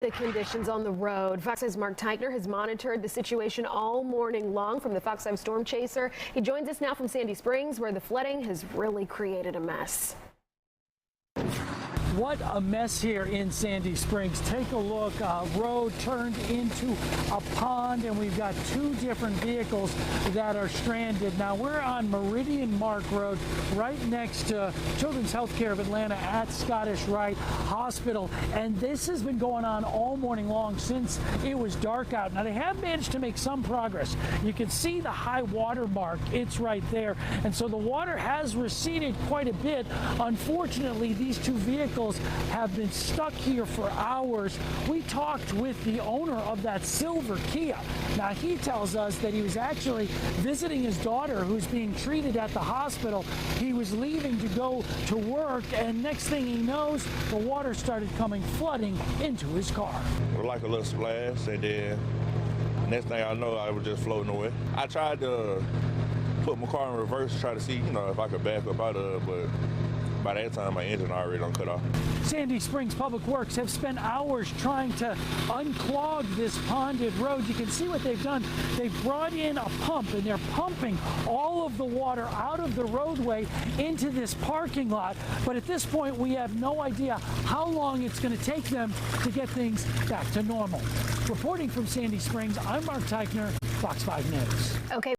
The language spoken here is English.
The conditions on the road. Fox 5's Mark Teichner has monitored the situation all morning long from the Fox 5 Storm Chaser. He joins us now from Sandy Springs, where the flooding has really created a mess. What a mess here in Sandy Springs. Take a look. Road turned into a pond, and we've got two different vehicles that are stranded. Now, we're on Meridian Mark Road, right next to Children's Healthcare of Atlanta at Scottish Rite Hospital. And this has been going on all morning long since it was dark out. Now, they have managed to make some progress. You can see the high water mark. It's right there. And so the water has receded quite a bit. Unfortunately, these two vehicles have been stuck here for hours. We talked with the owner of that silver Kia. Now, he tells us that he was actually visiting his daughter, who's being treated at the hospital. He was leaving to go to work, and next thing he knows, the water started coming flooding into his car. Like a little splash, and then next thing I know, I was just floating away. I tried to put my car in reverse, try to see, if I could back up out of it, but by that time, my engine already done cut off. Sandy Springs Public Works have spent hours trying to unclog this ponded road. You can see what they've done. They've brought in a pump, and they're pumping all of the water out of the roadway into this parking lot. But at this point, we have no idea how long it's going to take them to get things back to normal. Reporting from Sandy Springs, I'm Mark Teichner, Fox 5 News. Okay.